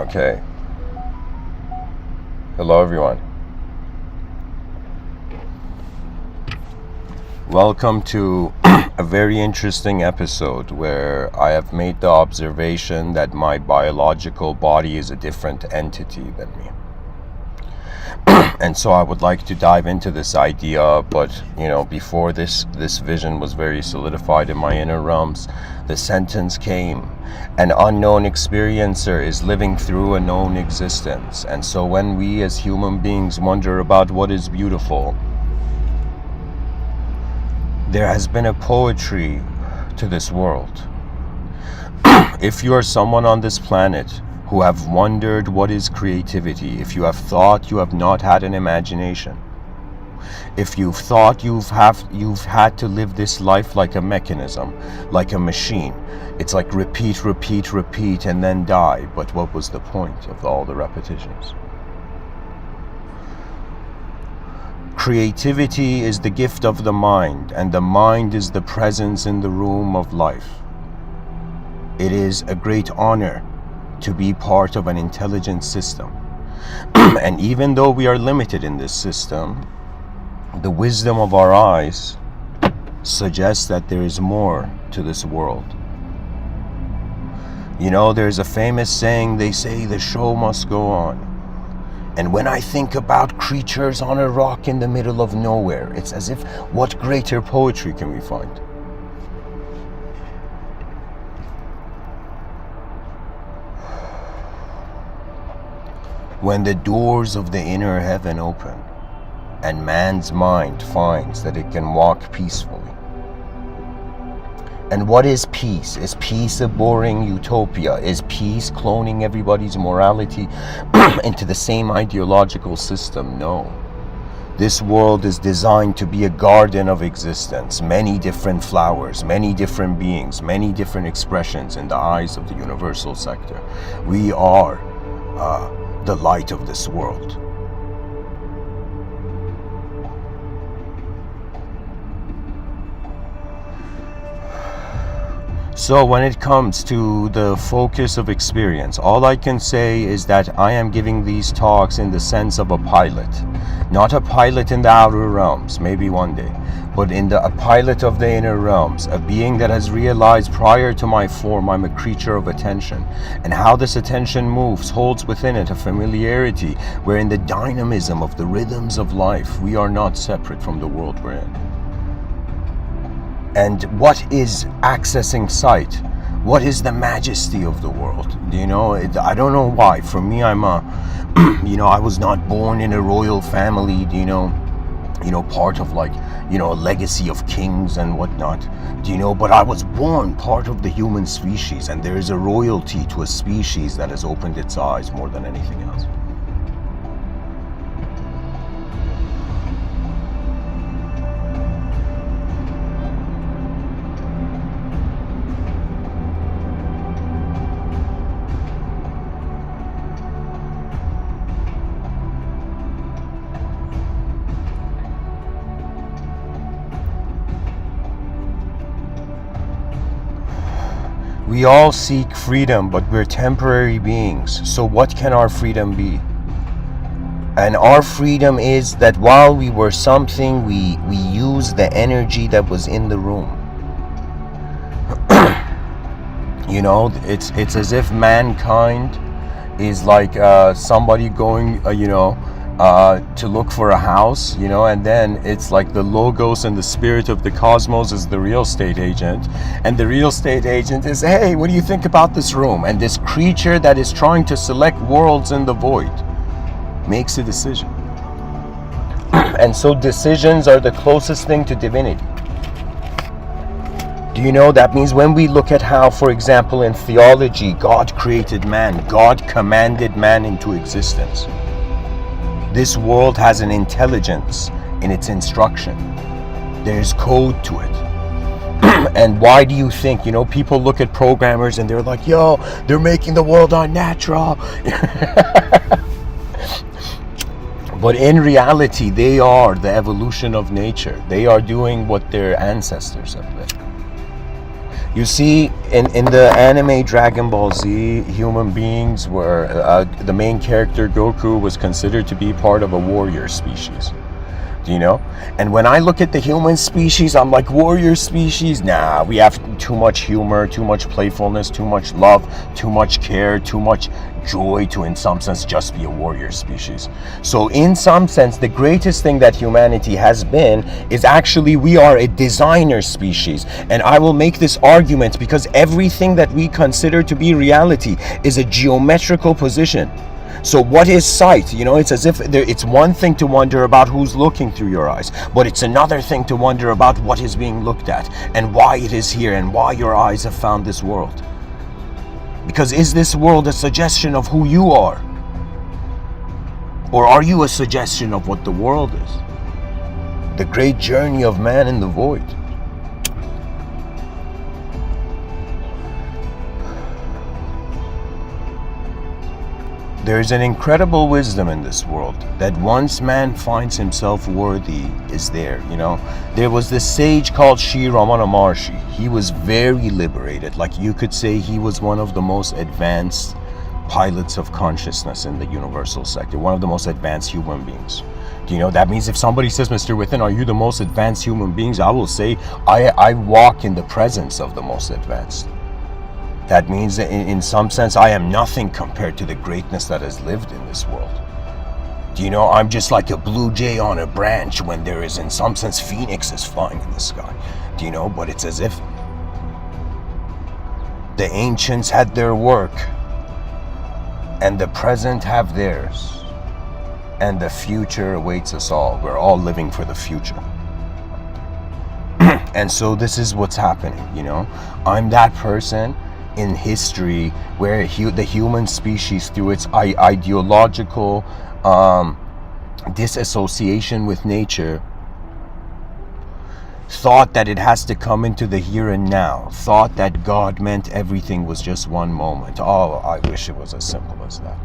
Okay. Hello, everyone. Welcome to a very interesting episode where I have made the observation that my biological body is a different entity than me. And so I would like to dive into this idea, but before this vision was very solidified in my inner realms, the sentence came: an unknown experiencer is living through a known existence. And so when we as human beings wonder about what is beautiful, there has been a poetry to this world. If you are someone on this planet who have wondered what is creativity, if you have thought you have not had an imagination, if you've thought you've had to live this life like a mechanism, like a machine, it's like repeat, repeat, repeat, and then die. But what was the point of all the repetitions? Creativity is the gift of the mind, and the mind is the presence in the room of life. It is a great honor to be part of an intelligent system. And even though we are limited in this system, the wisdom of our eyes suggests that there is more to this world. There's a famous saying, they say the show must go on. And when I think about creatures on a rock in the middle of nowhere, it's as if, what greater poetry can we find? When the doors of the inner heaven open, and man's mind finds that it can walk peacefully. And what is peace? Is peace a boring utopia? Is peace cloning everybody's morality into the same ideological system? No. This world is designed to be a garden of existence, many different flowers, many different beings, many different expressions in the eyes of the universal sector. We are the light of this world. So when it comes to the focus of experience, all I can say is that I am giving these talks in the sense of a pilot. Not a pilot in the outer realms, maybe one day, but a pilot of the inner realms, a being that has realized prior to my form I'm a creature of attention, and how this attention moves holds within it a familiarity where in the dynamism of the rhythms of life we are not separate from the world we're in. And what is accessing sight? What is the majesty of the world? I don't know why. For me, I'm I was not born in a royal family, part of a legacy of kings and whatnot, but I was born part of the human species, and there is a royalty to a species that has opened its eyes more than anything else. We all seek freedom, but we're temporary beings. So what can our freedom be? And our freedom is that while we were something, we use the energy that was in the room. It's as if mankind is like somebody going, to look for a house, and then it's like the logos and the spirit of the cosmos is the real estate agent, and the real estate agent is, hey, what do you think about this room? And this creature that is trying to select worlds in the void makes a decision. And so decisions are the closest thing to divinity. Do you know that means when we look at how, for example, in theology, God created man, God commanded man into existence. This world has an intelligence in its instruction. There's code to it. And why do you think, people look at programmers and they're like, yo, they're making the world unnatural. But in reality, they are the evolution of nature. They are doing what their ancestors have been. You see, in the anime Dragon Ball Z, human beings were, the main character Goku was considered to be part of a warrior species. Do you know? And when I look at the human species, I'm like, warrior species? Nah, we have too much humor, too much playfulness, too much love, too much care, too much joy to, in some sense, just be a warrior species. So in some sense, the greatest thing that humanity has been is actually we are a designer species. And I will make this argument because everything that we consider to be reality is a geometrical position. So what is sight? You know, it's as if it's one thing to wonder about who's looking through your eyes, but it's another thing to wonder about what is being looked at and why it is here and why your eyes have found this world. Because is this world a suggestion of who you are? Or are you a suggestion of what the world is? The great journey of man in the void. There is an incredible wisdom in this world that once man finds himself worthy is there, you know. There was this sage called Sri Ramana Maharshi. He was very liberated. Like you could say he was one of the most advanced pilots of consciousness in the universal sector, one of the most advanced human beings. Do you know, that means if somebody says, Mr. Within, are you the most advanced human beings? I will say, I walk in the presence of the most advanced. That means that in some sense, I am nothing compared to the greatness that has lived in this world. Do you know, I'm just like a blue jay on a branch when there is, in some sense, phoenixes flying in the sky. Do you know, but it's as if the ancients had their work and the present have theirs and the future awaits us all. We're all living for the future. And so this is what's happening, you know. I'm that person in history where the human species, through its ideological disassociation with nature, thought that it has to come into the here and now, thought that God meant everything was just one moment. Oh, I wish it was as simple as that.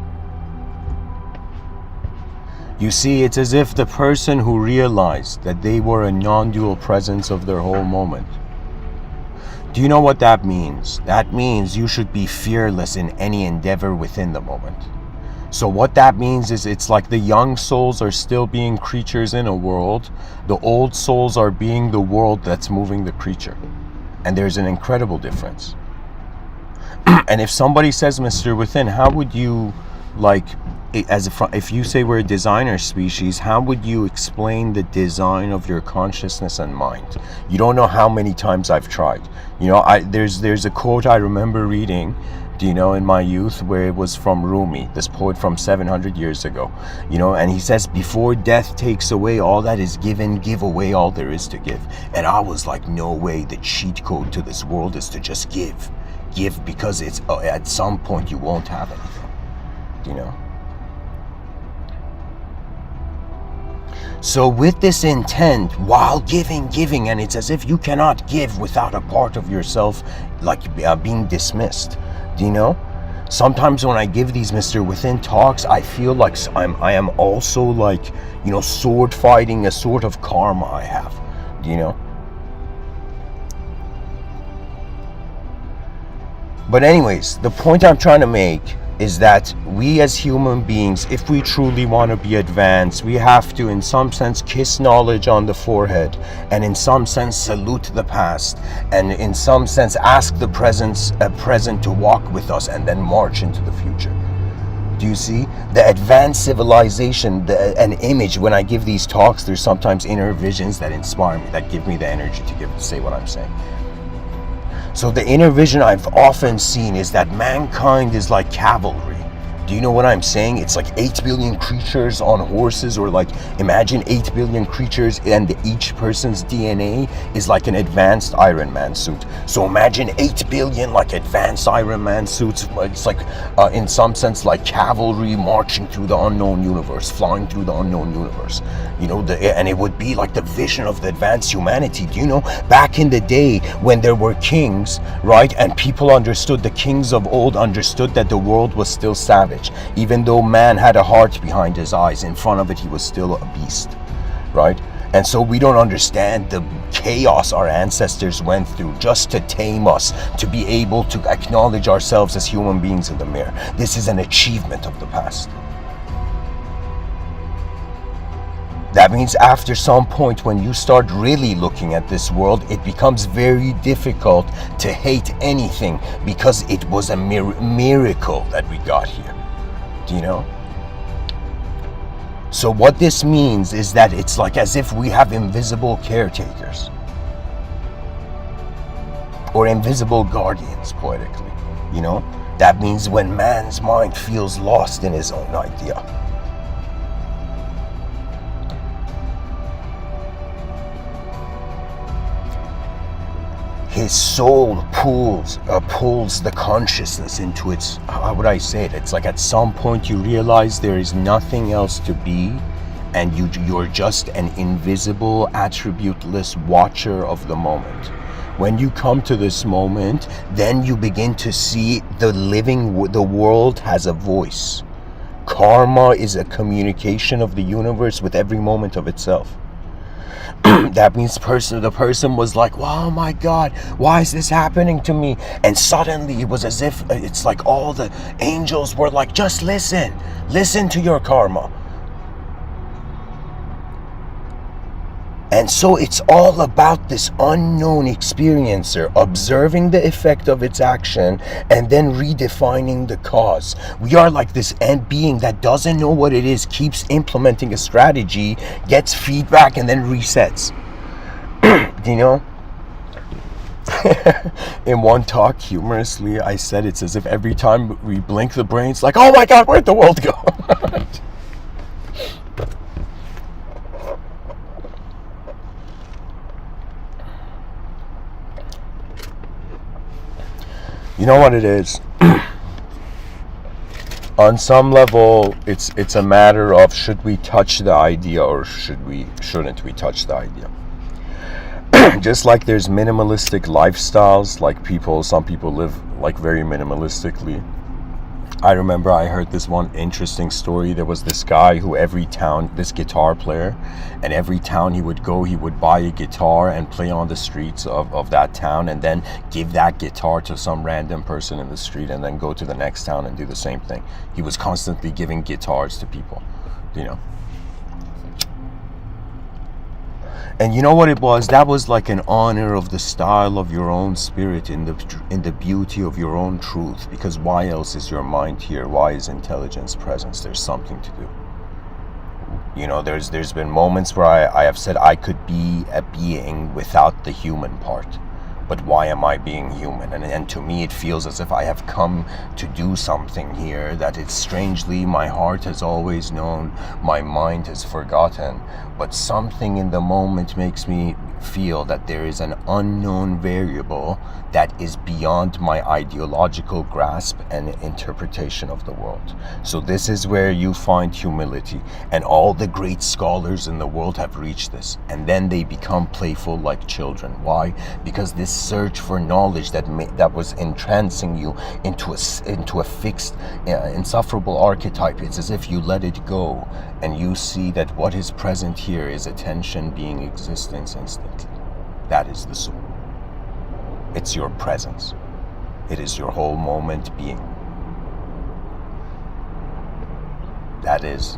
You see, it's as if the person who realized that they were a non-dual presence of their whole moment. Do you know what that means? That means you should be fearless in any endeavor within the moment. So what that means is it's like the young souls are still being creatures in a world. The old souls are being the world that's moving the creature. And there's an incredible difference. And if somebody says, Mr. Within, how would you, like, if you say we're a designer species, how would you explain the design of your consciousness and mind? You don't know how many times I've tried. You know, there's a quote I remember reading, do you know, in my youth, where it was from Rumi, this poet from 700 years ago, you know, and he says, before death takes away all that is given, give away all there is to give. And I was like, no way, the cheat code to this world is to just give, because it's at some point you won't have anything, you know. So with this intent, while giving, and it's as if you cannot give without a part of yourself like being dismissed. Do you know? Sometimes when I give these Mr. Within talks, I feel like I am also like, you know, sword fighting a sort of karma I have. Do you know? But anyways, the point I'm trying to make is that we as human beings, if we truly want to be advanced, we have to in some sense kiss knowledge on the forehead, and in some sense salute the past, and in some sense ask the present to walk with us and then march into the future. Do you see? The advanced civilization, an image, when I give these talks, there's sometimes inner visions that inspire me, that give me the energy to say what I'm saying. So the inner vision I've often seen is that mankind is like cavalry. Do you know what I'm saying? It's like 8 billion creatures on horses, or like imagine 8 billion creatures and each person's DNA is like an advanced Iron Man suit. So imagine 8 billion like advanced Iron Man suits. It's like in some sense like cavalry marching through the unknown universe, flying through the unknown universe. You know, and it would be like the vision of the advanced humanity. Do you know, back in the day when there were kings, right, and people understood, the kings of old understood that the world was still savage. Even though man had a heart behind his eyes, in front of it he was still a beast, right? And so we don't understand the chaos our ancestors went through just to tame us, to be able to acknowledge ourselves as human beings in the mirror. This is an achievement of the past. That means after some point, when you start really looking at this world, it becomes very difficult to hate anything, because it was a miracle that we got here. Do you know? So what this means is that it's like as if we have invisible caretakers, or invisible guardians, poetically, you know? That means when man's mind feels lost in his own idea, his soul pulls the consciousness into its, how would I say it? It's like at some point you realize there is nothing else to be, and you're just an invisible, attributeless watcher of the moment. When you come to this moment, then you begin to see the world has a voice. Karma is a communication of the universe with every moment of itself. That means the person was like, wow, my God, why is this happening to me? And suddenly it was as if it's like all the angels were like, just listen to your karma. And so it's all about this unknown experiencer observing the effect of its action and then redefining the cause. We are like this being that doesn't know what it is, keeps implementing a strategy, gets feedback, and then resets. Do you know? In one talk, humorously, I said it's as if every time we blink the brain's like, oh my God, where'd the world go? You know what it is? On some level, it's a matter of should we touch the idea or shouldn't we touch the idea? Just like there's minimalistic lifestyles, like some people live like very minimalistically. I remember I heard this one interesting story. There was this guy who this guitar player, and every town he would go, he would buy a guitar and play on the streets of that town, and then give that guitar to some random person in the street, and then go to the next town and do the same thing. He was constantly giving guitars to people, you know. And you know what it was? That was like an honor of the style of your own spirit, in the beauty of your own truth. Because why else is your mind here? Why is intelligence presence? There's something to do. You know, there's been moments where I have said I could be a being without the human part. But why am I being human? And to me, it feels as if I have come to do something here that it's strangely my heart has always known, my mind has forgotten. But something in the moment makes me feel that there is an unknown variable that is beyond my ideological grasp and interpretation of the world. So this is where you find humility, and all the great scholars in the world have reached this, and then they become playful like children. Why? Because this search for knowledge that was entrancing you into a fixed, insufferable archetype, it's as if you let it go and you see that what is present here is attention being existence instantly. That is the soul. It's your presence. It is your whole moment being. That is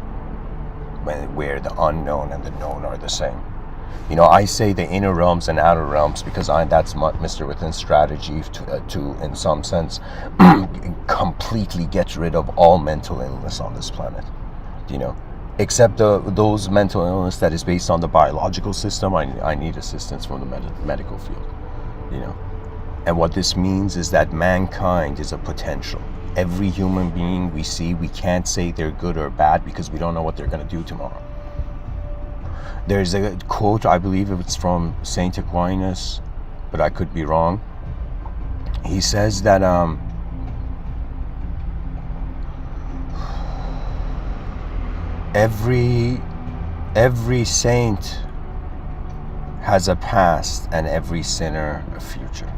where the unknown and the known are the same. You know, I say the inner realms and outer realms because that's Mr. Within strategy to, in some sense, completely get rid of all mental illness on this planet. You know, except those mental illness that is based on the biological system. I need assistance from the medical field. You know, and what this means is that mankind is a potential. Every human being we see, we can't say they're good or bad because we don't know what they're going to do tomorrow. There's a quote, I believe it's from Saint Aquinas, but I could be wrong. He says that every saint has a past and every sinner a future.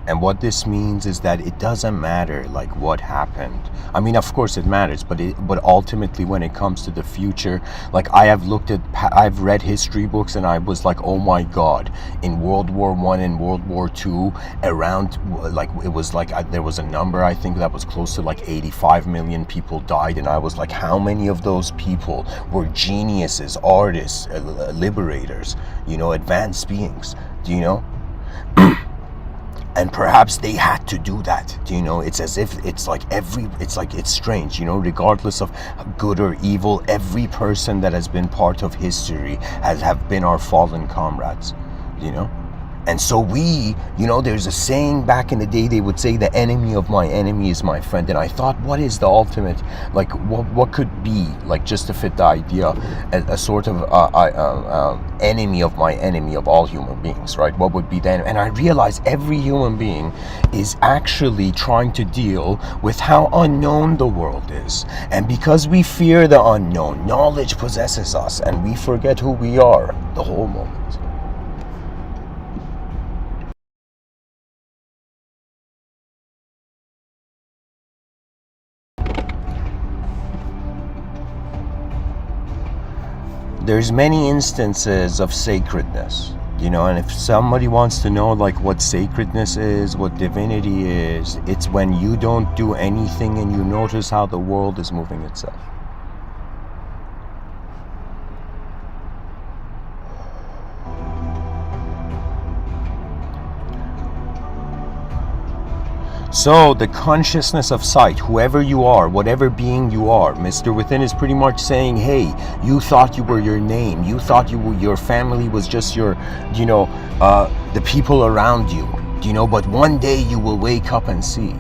And what this means is that it doesn't matter like what happened. I mean, of course it matters, but ultimately when it comes to the future, like I've read history books and I was like, oh my God, in World War I and World War II, around like it was like there was a number I think that was close to like 85 million people died, and I was like, how many of those people were geniuses, artists, liberators, you know, advanced beings? Do you know? And perhaps they had to do that. Do you know? It's as if it's strange, you know, regardless of good or evil, every person that has been part of history have been our fallen comrades, you know? And so we, you know, there's a saying back in the day, they would say the enemy of my enemy is my friend. And I thought, what is the ultimate, like what could be, like just to fit the idea, a sort of enemy of my enemy of all human beings, right? What would be then? And I realized every human being is actually trying to deal with how unknown the world is. And because we fear the unknown, knowledge possesses us and we forget who we are the whole moment. There's many instances of sacredness, you know, and if somebody wants to know like what sacredness is, what divinity is, it's when you don't do anything and you notice how the world is moving itself. So the consciousness of sight, whoever you are, whatever being you are, Mr. Within is pretty much saying, hey, you thought you were your name, you thought your family was just your, you know, the people around you, you know, but one day you will wake up and see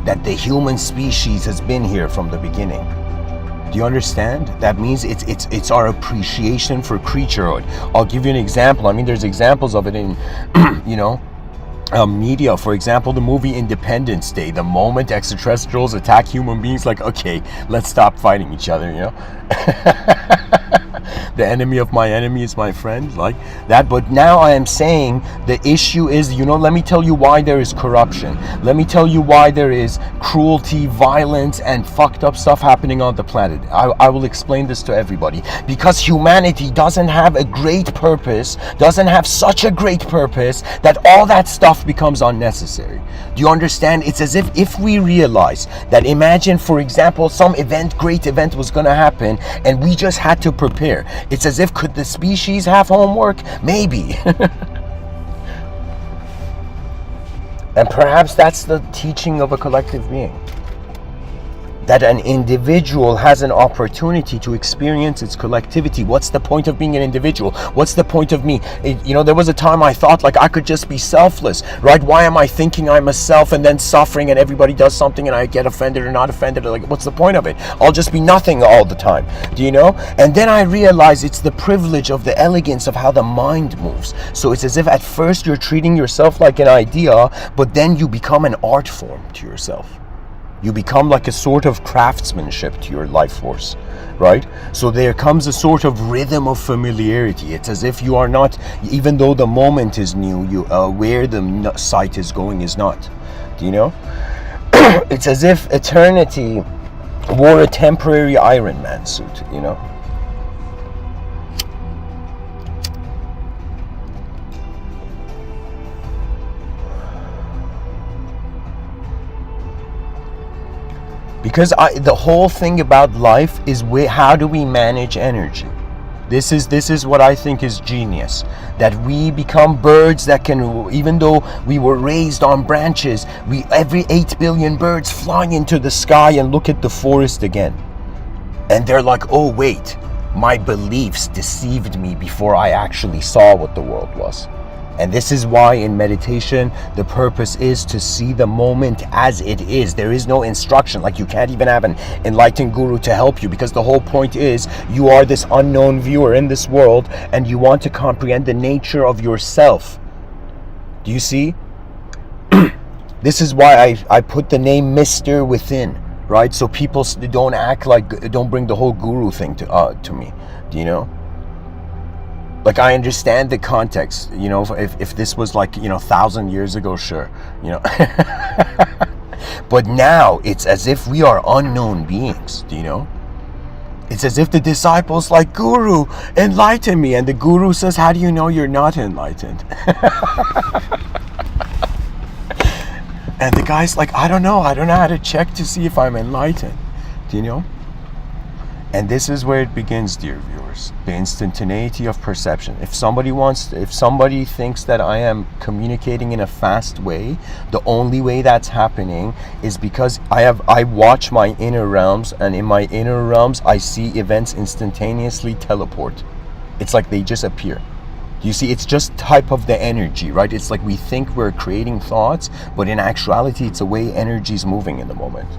that the human species has been here from the beginning. Do you understand? That means it's our appreciation for creaturehood. I'll give you an example. I mean, there's examples of it in, you know, media. For example, the movie Independence Day. The moment extraterrestrials attack human beings, like, okay, let's stop fighting each other, you know? The enemy of my enemy is my friend, like that. But now I am saying the issue is, you know, let me tell you why there is corruption. Let me tell you why there is cruelty, violence, and fucked up stuff happening on the planet. I will explain this to everybody. Because humanity doesn't have a great purpose, doesn't have such a great purpose that all that stuff becomes unnecessary. Do you understand? It's as if we realize that, imagine, for example, some great event was going to happen and we just had to prepare. It's as if, could the species have homework? Maybe. And perhaps that's the teaching of a collective being. That an individual has an opportunity to experience its collectivity. What's the point of being an individual? What's the point of me? You know, there was a time I thought like I could just be selfless, right? Why am I thinking I'm a self and then suffering and everybody does something and I get offended or not offended? Like, what's the point of it? I'll just be nothing all the time. Do you know? And then I realized it's the privilege of the elegance of how the mind moves. So it's as if at first you're treating yourself like an idea, but then you become an art form to yourself. You become like a sort of craftsmanship to your life force, right? So there comes a sort of rhythm of familiarity. It's as if you are not, even though the moment is new, where the sight is going is not. Do you know? It's as if eternity wore a temporary Iron Man suit, you know? Because the whole thing about life is how do we manage energy? This is what I think is genius. That we become birds that can, even though we were raised on branches, every 8 billion birds fly into the sky and look at the forest again. And they're like, oh wait, my beliefs deceived me before I actually saw what the world was. And this is why in meditation, the purpose is to see the moment as it is. There is no instruction. Like, you can't even have an enlightened guru to help you, because the whole point is you are this unknown viewer in this world and you want to comprehend the nature of yourself. Do you see? This is why I put the name Mr. Within, right? So people don't bring the whole guru thing to me. Do you know? Like, I understand the context, you know, if this was like, 1,000 years ago, sure, but now it's as if we are unknown beings, do you know? It's as if the disciples like, Guru, enlighten me. And the Guru says, how do you know you're not enlightened? And the guy's like, I don't know how to check to see if I'm enlightened. Do you know? And this is where it begins, dear viewers. The instantaneity of perception. If somebody thinks that I am communicating in a fast way, the only way that's happening is because I watch my inner realms, and in my inner realms I see events instantaneously teleport. It's like they just appear. You see, it's just type of the energy, right? It's like we think we're creating thoughts, but in actuality it's the way energy is moving in the moment.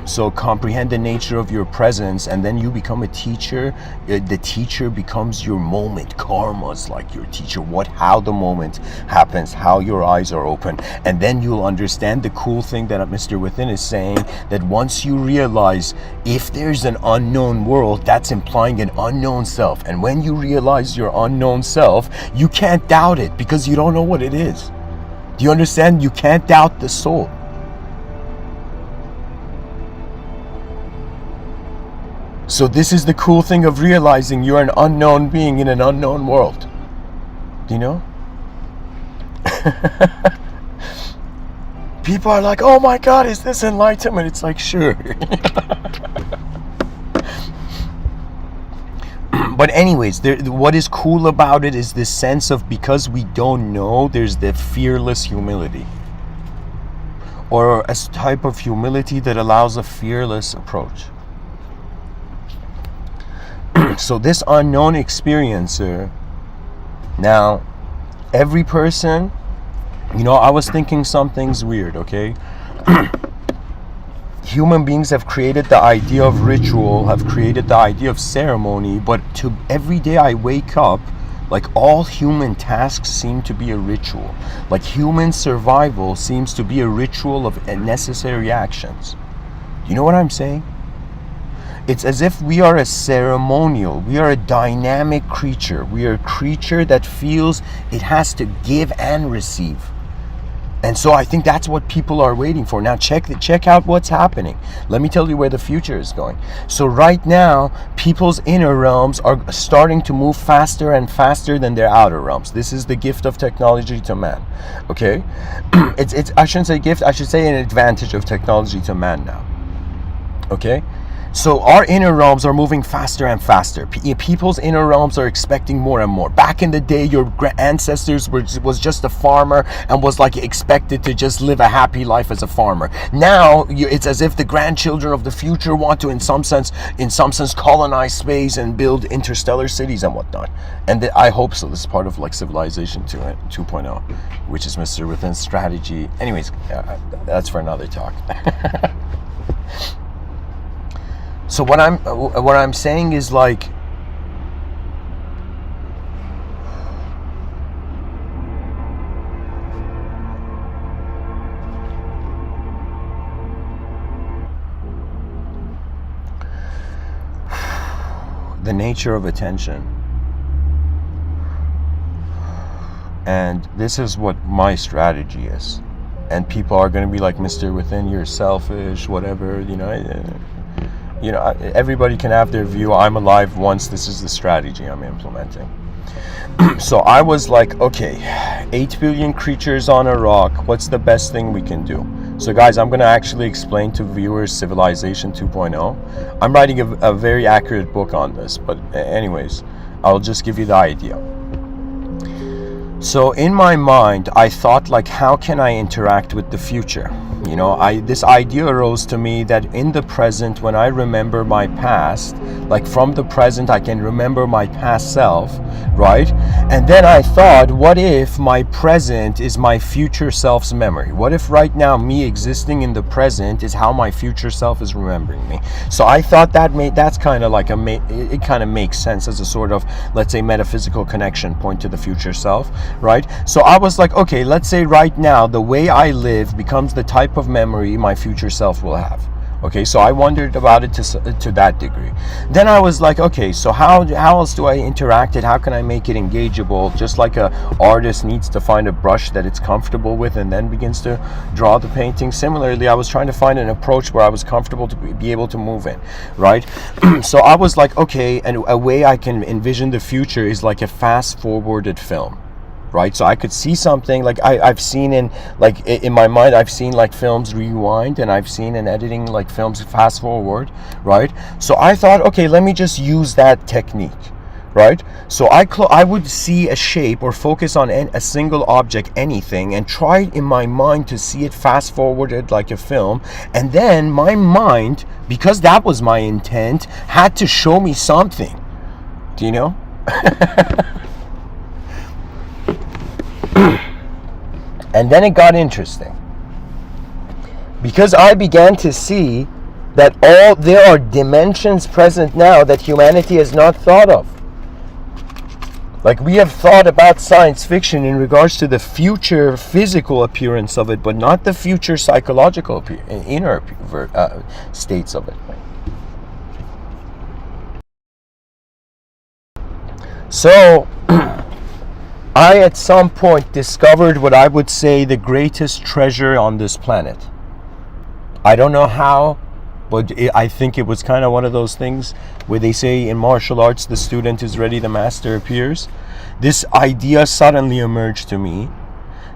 So comprehend the nature of your presence, and then you become a teacher. The teacher becomes your moment. Karma is like your teacher. How the moment happens, how your eyes are open. And then you'll understand the cool thing that Mr. Within is saying, that once you realize if there's an unknown world, that's implying an unknown self. And when you realize your unknown self, you can't doubt it because you don't know what it is. Do you understand? You can't doubt the soul. So this is the cool thing of realizing you're an unknown being in an unknown world. Do you know? People are like, oh my God, is this enlightenment? It's like, sure. But anyways, what is cool about it is this sense of, because we don't know, there's the fearless humility. Or a type of humility that allows a fearless approach. So this unknown experiencer, now every person, I was thinking something's weird, okay? Human beings have created the idea of ritual, have created the idea of ceremony, but every day I wake up, like all human tasks seem to be a ritual. Like human survival seems to be a ritual of necessary actions. You know what I'm saying? It's as if we are a ceremonial, we are a dynamic creature. We are a creature that feels it has to give and receive. And so I think that's what people are waiting for. Now check out what's happening. Let me tell you where the future is going. So right now, people's inner realms are starting to move faster and faster than their outer realms. This is the gift of technology to man. Okay? It's I shouldn't say gift, I should say an advantage of technology to man now. Okay? So our inner realms are moving faster and faster. People's inner realms are expecting more and more. Back in the day, your ancestors was just a farmer and was like expected to just live a happy life as a farmer. Now it's as if the grandchildren of the future want to, in some sense, colonize space and build interstellar cities and whatnot. And I hope so. This is part of like Civilization 2.0, which is Mr. Within's strategy. Anyways, that's for another talk. So what I'm saying is like, the nature of attention. And this is what my strategy is. And people are going to be like, Mr. Within, you're selfish, whatever, everybody can have their view. I'm alive once. This is the strategy I'm implementing. So I was like, okay, 8 billion creatures on a rock. What's the best thing we can do? So guys, I'm going to actually explain to viewers Civilization 2.0. I'm writing a very accurate book on this. But anyways, I'll just give you the idea. So in my mind, I thought like, how can I interact with the future? This idea arose to me that in the present, when I remember my past, like from the present, I can remember my past self, right? And then I thought, what if my present is my future self's memory? What if right now me existing in the present is how my future self is remembering me? So I thought that's kind of like it kind of makes sense as a sort of, let's say, metaphysical connection point to the future self, right? So I was like, okay, let's say right now the way I live becomes the type of memory my future self will have. Okay, so I wondered about it to that degree. Then I was like, okay, so how else do I interact it? How can I make it engageable? Just like a artist needs to find a brush that it's comfortable with and then begins to draw the painting. Similarly, I was trying to find an approach where I was comfortable to be able to move in, right? So I was like, okay, and a way I can envision the future is like a fast-forwarded film. Right, so I could see something like I've seen in my mind. I've seen like films rewind, and I've seen in editing like films fast forward. Right, so I thought, okay, let me just use that technique. Right, so I would see a shape or focus on a single object, anything, and try in my mind to see it fast forwarded like a film, and then my mind, because that was my intent, had to show me something. Do you know? And then it got interesting, because I began to see that there are dimensions present now that humanity has not thought of. Like, we have thought about science fiction in regards to the future physical appearance of it, but not the future psychological inner states of it. So I at some point discovered what I would say the greatest treasure on this planet. I don't know how, but I think it was kind of one of those things where they say in martial arts, the student is ready, the master appears. This idea suddenly emerged to me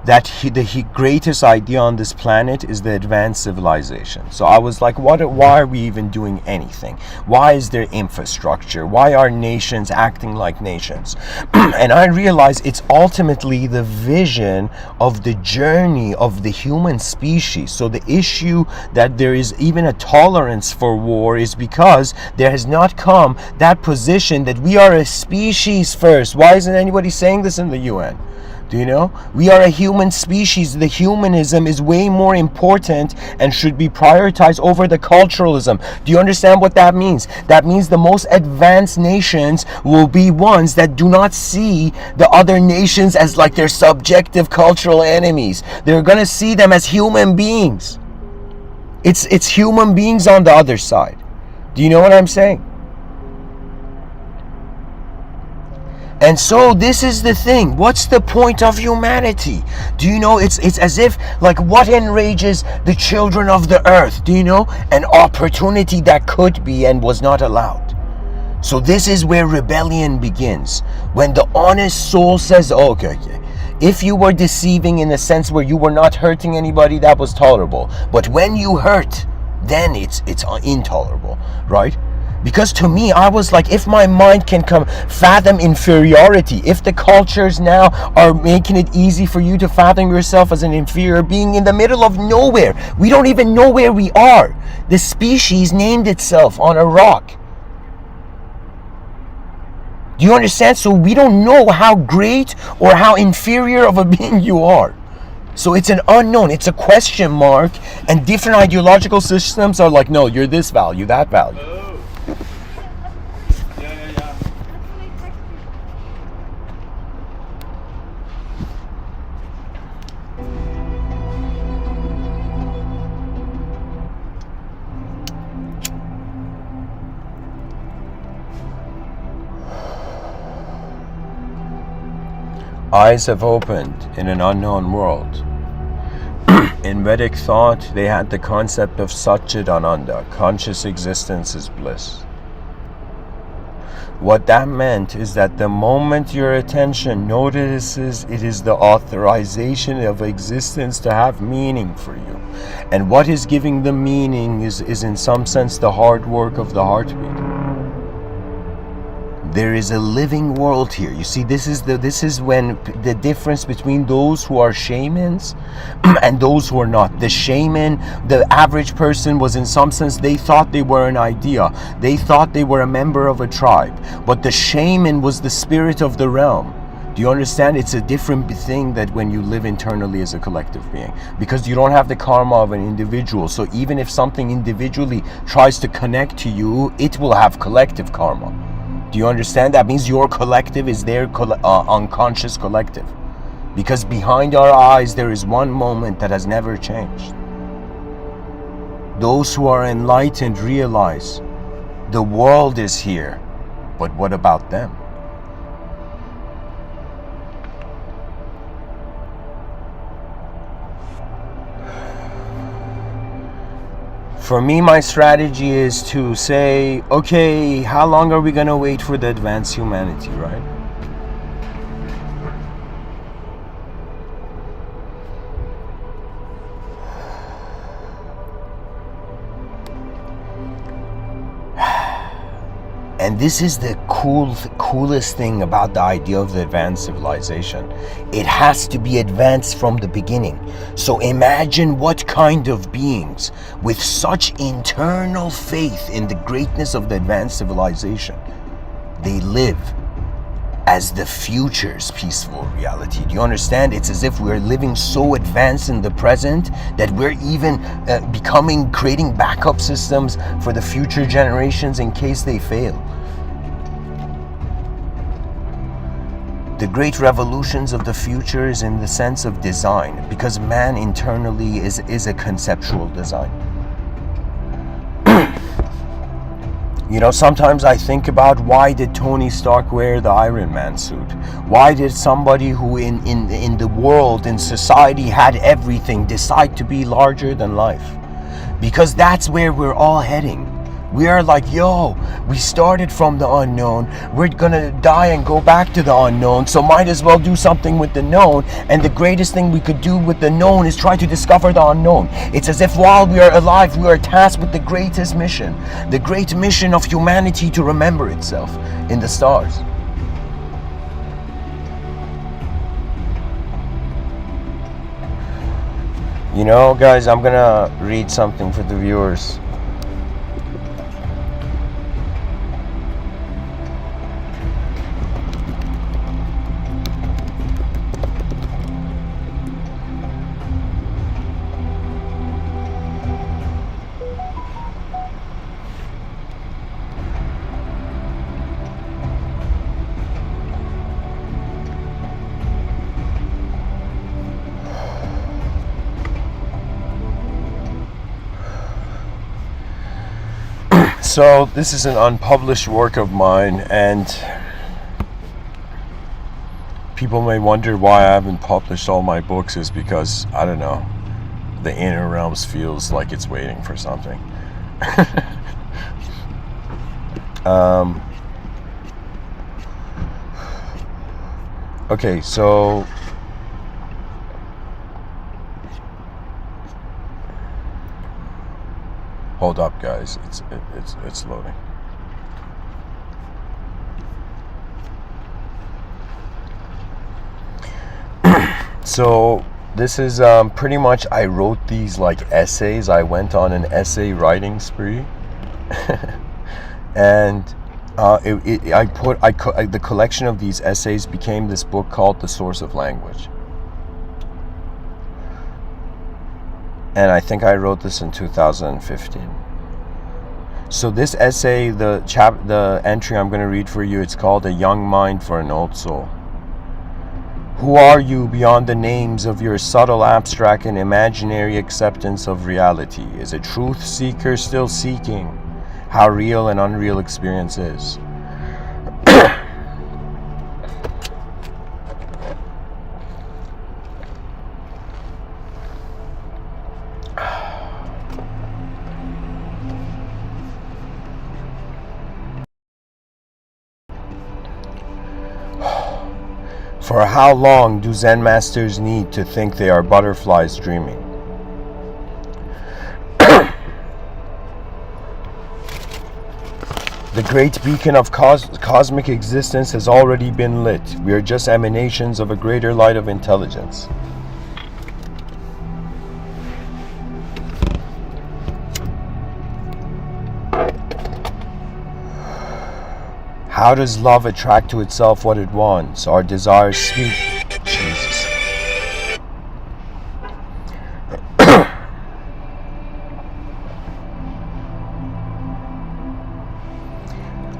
that the greatest idea on this planet is the advanced civilization. So I was like, why are we even doing anything? Why is there infrastructure? Why are nations acting like nations? And I realized it's ultimately the vision of the journey of the human species. So the issue that there is even a tolerance for war is because there has not come that position that we are a species first. Why isn't anybody saying this in the UN? Do you know? We are a human species. The humanism is way more important and should be prioritized over the culturalism. Do you understand what that means? That means the most advanced nations will be ones that do not see the other nations as like their subjective cultural enemies. They're going to see them as human beings. It's human beings on the other side. Do you know what I'm saying? And so this is the thing. What's the point of humanity? Do you know, it's as if, like, what enrages the children of the earth? Do you know? An opportunity that could be and was not allowed. So this is where rebellion begins. When the honest soul says, oh, okay. If you were deceiving in the sense where you were not hurting anybody, that was tolerable. But when you hurt, then it's intolerable, right? Because to me, I was like, if my mind can fathom inferiority, if the cultures now are making it easy for you to fathom yourself as an inferior being in the middle of nowhere, we don't even know where we are. The species named itself on a rock. Do you understand? So we don't know how great or how inferior of a being you are. So it's an unknown, it's a question mark, and different ideological systems are like, no, you're this value, that value. Eyes have opened in an unknown world. In Vedic thought, they had the concept of Satchit Ananda, conscious existence is bliss. What that meant is that the moment your attention notices, it is the authorization of existence to have meaning for you. And what is giving the meaning is in some sense the hard work of the heartbeat. There is a living world here. You see, this is when the difference between those who are shamans and those who are not. The shaman, the average person, was in some sense, they thought they were an idea. They thought they were a member of a tribe. But the shaman was the spirit of the realm. Do you understand? It's a different thing that when you live internally as a collective being, because you don't have the karma of an individual. So even if something individually tries to connect to you, it will have collective karma. Do you understand? That means your collective is their unconscious collective. Because behind our eyes there is one moment that has never changed. Those who are enlightened realize the world is here, but what about them? For me, my strategy is to say, okay, how long are we going to wait for the advanced humanity, right? And this is the coolest thing about the idea of the advanced civilization. It has to be advanced from the beginning. So imagine what kind of beings with such internal faith in the greatness of the advanced civilization, they live as the future's peaceful reality. Do you understand? It's as if we're living so advanced in the present that we're even creating backup systems for the future generations in case they fail. The great revolutions of the future is in the sense of design, because man internally is a conceptual design. You know, sometimes I think about, why did Tony Stark wear the Iron Man suit? Why did somebody who in the world, in society, had everything, decide to be larger than life? Because that's where we're all heading. We are like, yo, we started from the unknown. We're gonna die and go back to the unknown, so might as well do something with the known. And the greatest thing we could do with the known is try to discover the unknown. It's as if while we are alive, we are tasked with the greatest mission. The great mission of humanity to remember itself in the stars. You know, guys, I'm gonna read something for the viewers. So this is an unpublished work of mine, and people may wonder why I haven't published all my books. Is because, I don't know, the inner realms feels like it's waiting for something. Okay, so hold up, guys. It's loading. So this is pretty much, I wrote these like essays. I went on an essay writing spree, and the collection of these essays became this book called The Source of Language. And I think I wrote this in 2015. So this essay, the entry I'm going to read for you, it's called A Young Mind for an Old Soul. Who are you beyond the names of your subtle, abstract, and imaginary acceptance of reality? Is a truth seeker still seeking how real and unreal experience is? For how long do Zen masters need to think they are butterflies dreaming? The great beacon of cosmic existence has already been lit. We are just emanations of a greater light of intelligence. How does love attract to itself what it wants? Our desires speak. Jesus.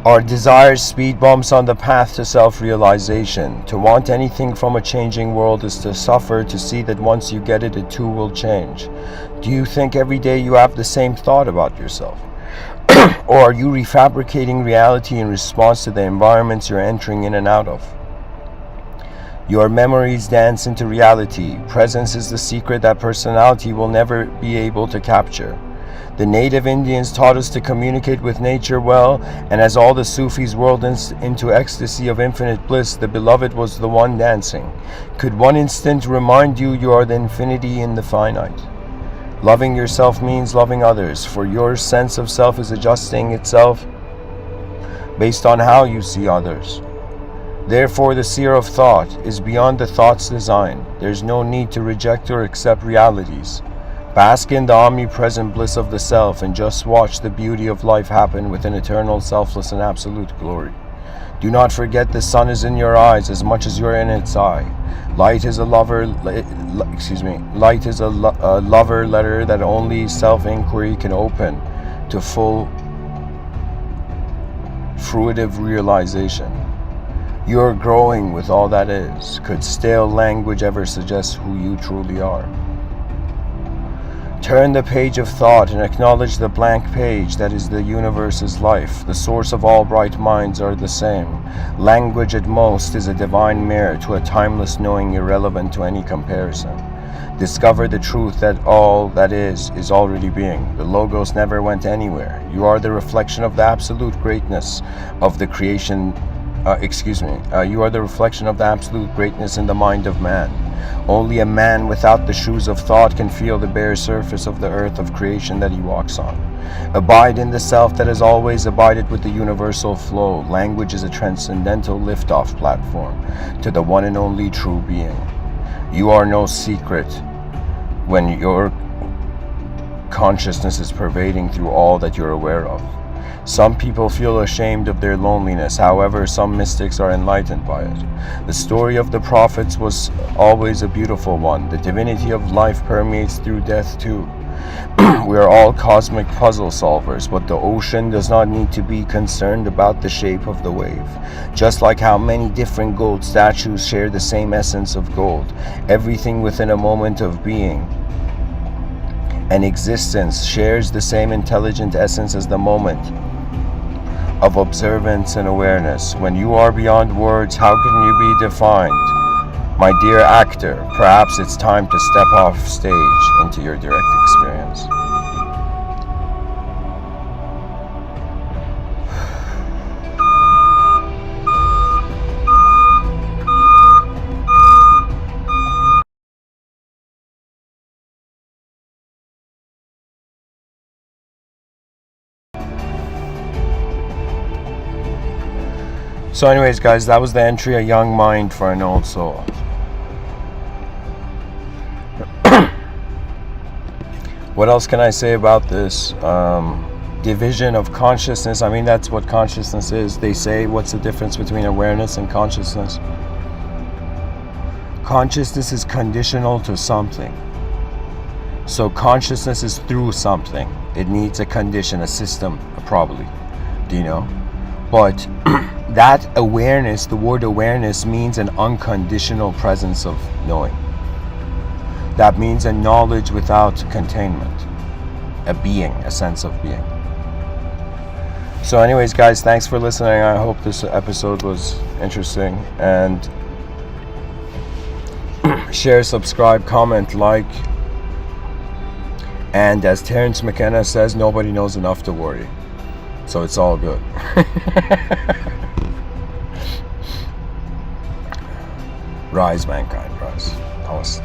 Our desires speed bumps on the path to self-realization. To want anything from a changing world is to suffer to see that once you get it, it too will change. Do you think every day you have the same thought about yourself? Or are you refabricating reality in response to the environments you're entering in and out of? Your memories dance into reality. Presence is the secret that personality will never be able to capture. The native Indians taught us to communicate with nature well, and as all the Sufis whirled into ecstasy of infinite bliss, the beloved was the one dancing. Could one instant remind you you are the infinity in the finite? Loving yourself means loving others, for your sense of self is adjusting itself based on how you see others. Therefore, the seer of thought is beyond the thought's design. There's no need to reject or accept realities. Bask in the omnipresent bliss of the self and just watch the beauty of life happen with an eternal, selfless, and absolute glory. Do not forget the sun is in your eyes as much as you're in its eye. Light is a lover letter that only self-inquiry can open to full fruitive realization. You are growing with all that is. Could stale language ever suggest who you truly are? Turn the page of thought and acknowledge the blank page that is the universe's life. The source of all bright minds are the same. Language at most is a divine mirror to a timeless knowing irrelevant to any comparison. Discover the truth that all that is already being. The logos never went anywhere. You are the reflection of the absolute greatness of the creation. You are the reflection of the absolute greatness in the mind of man. Only a man without the shoes of thought can feel the bare surface of the earth of creation that he walks on. Abide in the self that has always abided with the universal flow. Language is a transcendental liftoff platform to the one and only true being. You are no secret when your consciousness is pervading through all that you're aware of. Some people feel ashamed of their loneliness, however, some mystics are enlightened by it. The story of the prophets was always a beautiful one. The divinity of life permeates through death too. We are all cosmic puzzle solvers, but the ocean does not need to be concerned about the shape of the wave. Just like how many different gold statues share the same essence of gold, everything within a moment of being and existence shares the same intelligent essence as the moment of observance and awareness. When you are beyond words, how can you be defined? My dear actor, perhaps it's time to step off stage into your direct experience. So anyways, guys, that was the entry, A Young Mind for an Old Soul. What else can I say about this? Division of consciousness. I mean, that's what consciousness is. They say, what's the difference between awareness and consciousness? Consciousness is conditional to something. So consciousness is through something. It needs a condition, a system, probably. Do you know? But that awareness, the word awareness, means an unconditional presence of knowing. That means a knowledge without containment, a being, a sense of being. So anyways, guys, thanks for listening. I hope this episode was interesting. And share, subscribe, comment, like. And as Terence McKenna says, nobody knows enough to worry. So it's all good. Rise, mankind, rise. Namaste.